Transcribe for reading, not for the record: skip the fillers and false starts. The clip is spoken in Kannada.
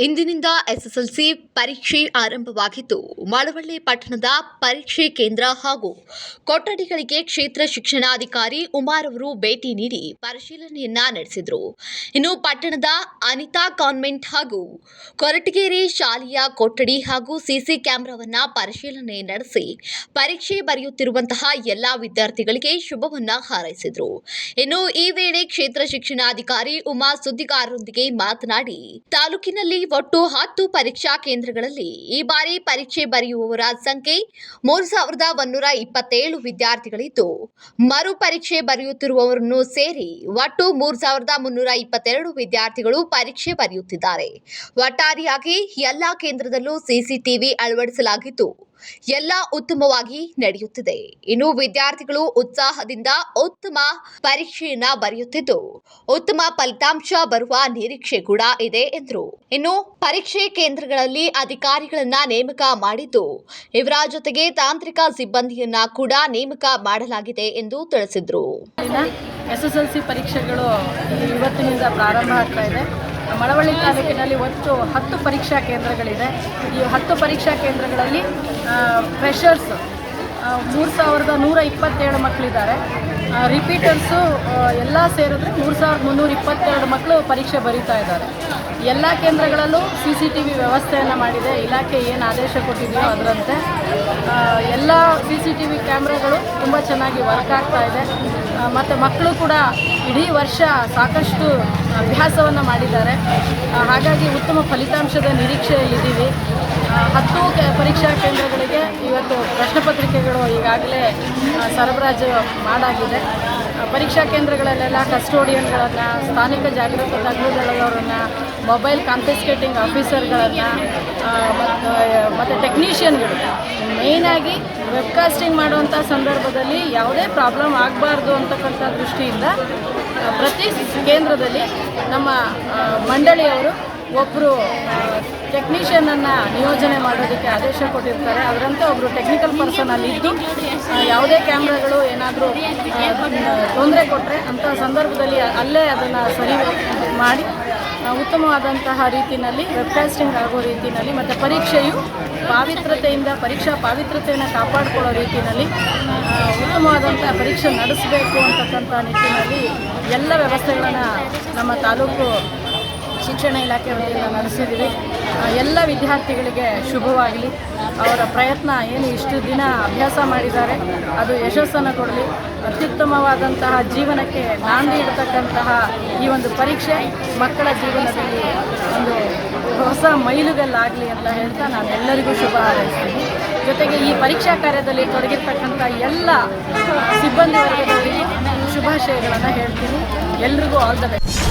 ಇಂದಿನಿಂದ ಎಸ್ಎಸ್ಎಲ್ಸಿ ಪರೀಕ್ಷೆ ಆರಂಭವಾಗಿದ್ದು, ಮಳವಳ್ಳಿ ಪಟ್ಟಣದ ಪರೀಕ್ಷೆ ಕೇಂದ್ರ ಹಾಗೂ ಕೊಠಡಿಗಳಿಗೆ ಕ್ಷೇತ್ರ ಶಿಕ್ಷಣಾಧಿಕಾರಿ ಉಮಾರ್ ಅವರು ಭೇಟಿ ನೀಡಿ ಪರಿಶೀಲನೆಯನ್ನ ನಡೆಸಿದರು. ಇನ್ನು ಪಟ್ಟಣದ ಅನಿತಾ ಕಾನ್ವೆಂಟ್ ಹಾಗೂ ಕೊರಟಗೆರೆ ಶಾಲೆಯ ಕೊಠಡಿ ಹಾಗೂ ಸಿಸಿ ಕ್ಯಾಮೆರಾವನ್ನ ಪರಿಶೀಲನೆ ನಡೆಸಿ ಪರೀಕ್ಷೆ ಬರೆಯುತ್ತಿರುವಂತಹ ಎಲ್ಲಾ ವಿದ್ಯಾರ್ಥಿಗಳಿಗೆ ಶುಭವನ್ನ ಹಾರೈಸಿದರು. ಇನ್ನು ಈ ವೇಳೆ ಕ್ಷೇತ್ರ ಶಿಕ್ಷಣಾಧಿಕಾರಿ ಉಮಾ ಸುದ್ದಿಗಾರರೊಂದಿಗೆ ಮಾತನಾಡಿ, ತಾಲೂಕಿನಲ್ಲಿ ಒಟ್ಟು 10 ಪರೀಕ್ಷಾ ಕೇಂದ್ರಗಳಲ್ಲಿ ಈ ಬಾರಿ ಪರೀಕ್ಷೆ ಬರೆಯುವವರ ಸಂಖ್ಯೆ 3127 ವಿದ್ಯಾರ್ಥಿಗಳಿದ್ದು, ಮರು ಪರೀಕ್ಷೆ ಬರೆಯುತ್ತಿರುವವರನ್ನು ಸೇರಿ ಒಟ್ಟು 3322 ವಿದ್ಯಾರ್ಥಿಗಳು ಪರೀಕ್ಷೆ ಬರೆಯುತ್ತಿದ್ದಾರೆ. ಒಟ್ಟಾರೆಯಾಗಿ ಎಲ್ಲಾ ಕೇಂದ್ರದಲ್ಲೂ ಸಿಸಿಟಿವಿ ಅಳವಡಿಸಲಾಗಿದ್ದು, ಎಲ್ಲ ಉತ್ತಮವಾಗಿ ನಡೆಯುತ್ತಿದೆ. ಇನ್ನು ವಿದ್ಯಾರ್ಥಿಗಳು ಉತ್ಸಾಹದಿಂದ ಉತ್ತಮ ಪರೀಕ್ಷೆಯನ್ನ ಬರೆಯುತ್ತಿದ್ದು, ಉತ್ತಮ ಫಲಿತಾಂಶ ಬರುವ ನಿರೀಕ್ಷೆ ಕೂಡ ಇದೆ ಎಂದರು. ಇನ್ನು ಪರೀಕ್ಷೆ ಕೇಂದ್ರಗಳಲ್ಲಿ ಅಧಿಕಾರಿಗಳನ್ನ ನೇಮಕ ಮಾಡಿದ್ದು, ಇವರ ಜೊತೆಗೆ ತಾಂತ್ರಿಕ ಸಿಬ್ಬಂದಿಯನ್ನ ಕೂಡ ನೇಮಕ ಮಾಡಲಾಗಿದೆ ಎಂದು ತಿಳಿಸಿದರು. ಎಸ್ಎಸ್ಎಲ್ಸಿ ಪರೀಕ್ಷೆಗಳು ಇವತ್ತಿನಿಂದ ಪ್ರಾರಂಭ ಆಗ್ತಾ ಇದೆ. ಮಳವಳ್ಳಿ ತಾಲೂಕಿನಲ್ಲಿ ಒಟ್ಟು 10 ಪರೀಕ್ಷಾ ಕೇಂದ್ರಗಳಿದೆ. ಈ 10 ಪರೀಕ್ಷಾ ಕೇಂದ್ರಗಳಲ್ಲಿ ಫ್ರೆಷರ್ಸ್ 3127 ಮಕ್ಕಳಿದ್ದಾರೆ. ರಿಪೀಟರ್ಸು ಎಲ್ಲ ಸೇರಿದ್ರೆ 3322 ಮಕ್ಕಳು ಪರೀಕ್ಷೆ ಬರೀತಾ ಇದ್ದಾರೆ. ಎಲ್ಲ ಕೇಂದ್ರಗಳಲ್ಲೂ CCTV ವ್ಯವಸ್ಥೆಯನ್ನು ಮಾಡಿದೆ. ಇಲಾಖೆ ಏನು ಆದೇಶ ಕೊಟ್ಟಿದೆಯೋ ಅದರಂತೆ ಎಲ್ಲ CCTV ಕ್ಯಾಮ್ರಾಗಳು ತುಂಬ ಚೆನ್ನಾಗಿ ವರ್ಕ್ ಆಗ್ತಾ ಇದೆ. ಮತ್ತು ಮಕ್ಕಳು ಕೂಡ ಇಡೀ ವರ್ಷ ಸಾಕಷ್ಟು ಅಭ್ಯಾಸವನ್ನು ಮಾಡಿದ್ದಾರೆ. ಹಾಗಾಗಿ ಉತ್ತಮ ಫಲಿತಾಂಶದ ನಿರೀಕ್ಷೆಯಲ್ಲಿದ್ದೀವಿ. 10 ಪರೀಕ್ಷಾ ಕೇಂದ್ರಗಳಿಗೆ ಇವತ್ತು ಪ್ರಶ್ನೆ ಪತ್ರಿಕೆಗಳು ಈಗಾಗಲೇ ಸರಬರಾಜು ಮಾಡಾಗಿದೆ. ಪರೀಕ್ಷಾ ಕೇಂದ್ರಗಳಲ್ಲೆಲ್ಲ ಕಸ್ಟೋಡಿಯನ್ಗಳನ್ನು, ಸ್ಥಾನಿಕ ಜಾಗೃತಿ ತಜ್ಞರುಗಳವರನ್ನು, ಮೊಬೈಲ್ ಕಾನ್ಫಿಸ್ಕೇಟಿಂಗ್ ಆಫೀಸರ್ಗಳನ್ನು ಮತ್ತು ಟೆಕ್ನಿಷಿಯನ್ಗಳು, ಮೇಯ್ನಾಗಿ ವೆಬ್ಕಾಸ್ಟಿಂಗ್ ಮಾಡುವಂಥ ಸಂದರ್ಭದಲ್ಲಿ ಯಾವುದೇ ಪ್ರಾಬ್ಲಮ್ ಆಗಬಾರ್ದು ಅಂತಕ್ಕಂಥ ದೃಷ್ಟಿಯಿಂದ ಪ್ರತಿ ಕೇಂದ್ರದಲ್ಲಿ ನಮ್ಮ ಮಂಡಳಿಯವರು ಒಬ್ಬರು ಟೆಕ್ನಿಷಿಯನನ್ನು ನಿಯೋಜನೆ ಮಾಡೋದಕ್ಕೆ ಆದೇಶ ಕೊಟ್ಟಿರ್ತಾರೆ. ಅದರಂತೆ ಒಬ್ಬರು ಟೆಕ್ನಿಕಲ್ ಪರ್ಸನ್ ಅಲ್ಲಿದ್ದು ಯಾವುದೇ ಕ್ಯಾಮ್ರಾಗಳು ಏನಾದರೂ ತೊಂದರೆ ಕೊಟ್ಟರೆ ಅಂಥ ಸಂದರ್ಭದಲ್ಲಿ ಅಲ್ಲೇ ಅದನ್ನು ಸರಿ ಮಾಡಿ ಉತ್ತಮವಾದಂತಹ ರೀತಿಯಲ್ಲಿ ವೆಬ್ಕಾಸ್ಟಿಂಗ್ ಆಗೋ ರೀತಿಯಲ್ಲಿ ಮತ್ತು ಪರೀಕ್ಷೆಯು ಪಾವಿತ್ರತೆಯಿಂದ ಪರೀಕ್ಷಾ ಪಾವಿತ್ರತೆಯನ್ನು ಕಾಪಾಡಿಕೊಳ್ಳೋ ರೀತಿಯಲ್ಲಿ ಉತ್ತಮವಾದಂಥ ಪರೀಕ್ಷೆ ನಡೆಸಬೇಕು ಅಂತಕ್ಕಂಥ ನಿಟ್ಟಿನಲ್ಲಿ ಎಲ್ಲ ವ್ಯವಸ್ಥೆಗಳನ್ನು ನಮ್ಮ ತಾಲೂಕು ಶಿಕ್ಷಣ ಇಲಾಖೆ ವತಿಯಿಂದ ನಡೆಸಿದ್ದೀವಿ. ಎಲ್ಲ ವಿದ್ಯಾರ್ಥಿಗಳಿಗೆ ಶುಭವಾಗಲಿ. ಅವರ ಪ್ರಯತ್ನ ಏನು ಇಷ್ಟು ದಿನ ಅಭ್ಯಾಸ ಮಾಡಿದ್ದಾರೆ ಅದು ಯಶಸ್ಸನ್ನು ಕೊಡಲಿ. ಅತ್ಯುತ್ತಮವಾದಂತಹ ಜೀವನಕ್ಕೆ ನಾಂದಿ ಇಡತಕ್ಕಂತಹ ಈ ಒಂದು ಪರೀಕ್ಷೆ ಮಕ್ಕಳ ಜೀವನದಲ್ಲಿ ಒಂದು ಹೊಸ ಮೈಲುಗಲ್ಲಾಗಲಿ ಅಂತ ಹೇಳ್ತಾ ನಾನು ಎಲ್ಲರಿಗೂ ಶುಭ ಹಾರೈಸ್ತೀನಿ. ಜೊತೆಗೆ ಈ ಪರೀಕ್ಷಾ ಕಾರ್ಯದಲ್ಲಿ ತೊಡಗಿರ್ತಕ್ಕಂಥ ಎಲ್ಲ ಸಿಬ್ಬಂದಿ ವರ್ಗದವರಿಗೂ ಶುಭಾಶಯಗಳನ್ನು ಹೇಳ್ತೀನಿ. ಎಲ್ರಿಗೂ ಆಲ್ ದ ಬೆಸ್ಟ್.